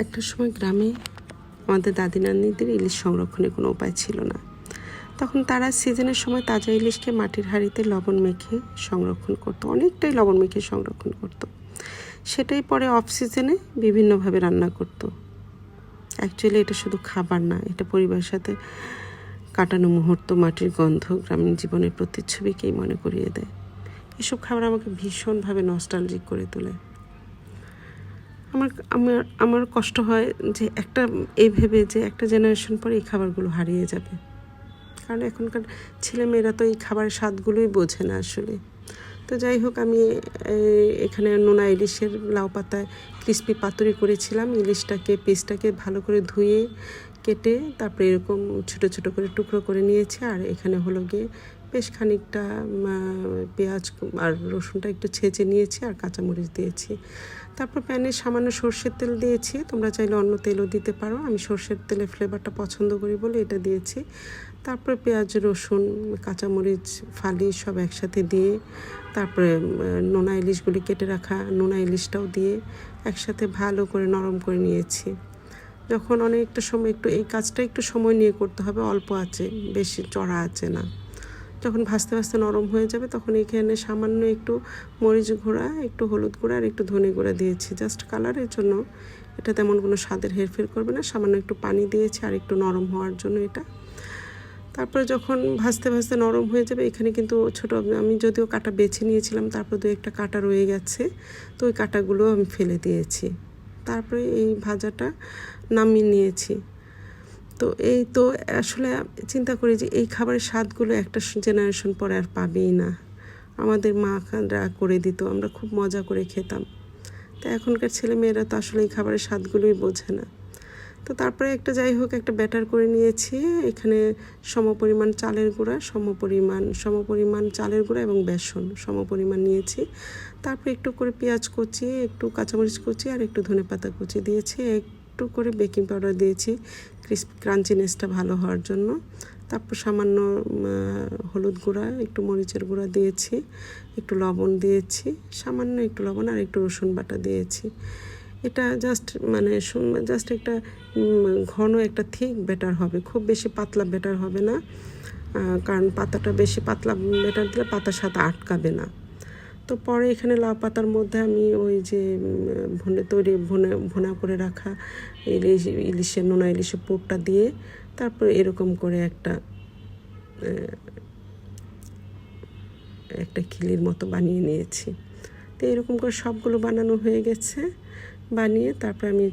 একটা সময় গ্রামে আমাদের দাদি নানিদের ইলিশ সংরক্ষণের কোনো উপায় ছিল না। তখন তারা সিজনের সময় তাজা ইলিশকে মাটির হাঁড়িতে লবণ মেখে সংরক্ষণ করতো, অনেকটাই লবণ মেখে সংরক্ষণ করতো। সেটাই পরে অফ সিজনে বিভিন্নভাবে রান্না করতো। অ্যাকচুয়ালি এটা শুধু খাবার না, এটা পরিবারের সাথে কাটানো মুহূর্ত, মাটির গন্ধ, গ্রামীণ জীবনের প্রতিচ্ছবিকেই মনে করিয়ে দেয়। এসব খাবার আমাকে ভীষণভাবে নস্টালজিক করে তোলে। আমার আমার আমার কষ্ট হয় যে এই ভেবে যে একটা জেনারেশন পরে এই খাবারগুলো হারিয়ে যাবে, কারণ এখনকার ছেলেমেয়েরা তো এই খাবারের স্বাদগুলোই বোঝে না আসলে। তো যাই হোক, আমি এখানে নোনা ইলিশের লাউ পাতায় ক্রিস্পি পাতুরি করেছিলাম। পিসটাকে ভালো করে ধুয়ে কেটে তারপরে এরকম ছোট ছোট করে টুকরো করে নিয়েছি। আর এখানে হলো গিয়ে বেশ খানিকটা পেঁয়াজ আর রসুনটা একটু ছেঁচে নিয়েছি আর কাঁচামরিচ দিয়েছি। তারপর প্যানে সামান্য সর্ষের তেল দিয়েছি, তোমরা চাইলে অন্য তেলও দিতে পারো। আমি সর্ষের তেলে ফ্লেভারটা পছন্দ করি বলে এটা দিয়েছি। তারপরে পেঁয়াজ, রসুন, কাঁচামরিচ ফালি সব একসাথে দিয়ে তারপরে নোনা ইলিশগুলি কেটে রাখা নোনা ইলিশটাও দিয়ে একসাথে ভালো করে নরম করে নিয়েছি। যখন অনেকটা সময় এই কাজটা একটু সময় নিয়ে করতে হবে, অল্প আঁচে, বেশি চড়া আঁচে না। যখন ভাজতে ভাজতে নরম হয়ে যাবে তখন এখানে সামান্য একটু মরিচ গুঁড়া, একটু হলুদ গুঁড়া আর একটু ধনে গুঁড়া দিয়েছি, জাস্ট কালারের জন্য। এটা তেমন কোনো স্বাদের হেরফের করবে না। সামান্য একটু পানি দিয়েছি আর একটু নরম হওয়ার জন্য এটা। তারপরে যখন ভাজতে ভাজতে নরম হয়ে যাবে, এখানে কিন্তু আমি যদিও কাঁটা বেছে নিয়েছিলাম, তারপর একটা কাঁটা রয়ে গেছে, তো ওই কাঁটাগুলো আমি ফেলে দিয়েছি। তারপরে এই ভাজাটা নামিয়ে নিয়েছি। তো আসলে চিন্তা করি যে এই খাবারের স্বাদগুলো একটা জেনারেশন পরে আর পাবেই না। আমাদের মারা করে দিত, আমরা খুব মজা করে খেতাম। তো এখনকার ছেলেমেয়েরা তো আসলে এই খাবারের স্বাদগুলোই বোঝে না। তো তারপরে যাই হোক একটা ব্যাটার করে নিয়েছি। এখানে সমপরিমাণ চালের গুঁড়া এবং বেসন সমপরিমাণ নিয়েছি। তারপরে একটু করে পেঁয়াজ কুচি, একটু কাঁচামরিচ কুচি আর একটু ধনেপাতা কুচি দিয়েছি। একটু করে বেকিং পাউডার দিয়েছি ক্রাঞ্চিনেসটা ভালো হওয়ার জন্য। তারপর সামান্য হলুদ গুঁড়া, একটু মরিচের গুঁড়া দিয়েছি, একটু লবণ দিয়েছি, সামান্য একটু লবণ আর একটু রসুন বাটা দিয়েছি। এটা জাস্ট একটা ঘন একটা থিক ব্যাটার হবে, খুব বেশি পাতলা ব্যাটার হবে না, কারণ পাতাটা বেশি পাতলা ব্যাটার দিলে পাতার সাথে আটকাবে না। তো পরে এখানে লাউ পাতার মধ্যে আমি ওই যে ভুনা করে রাখা নোনা ইলিশের পুরটা দিয়ে তারপরে এরকম করে একটা খিলির মতো বানিয়ে নিয়েছি। তো এরকম করে সবগুলো বানানো হয়ে গেছে। বানিয়ে তারপরে আমি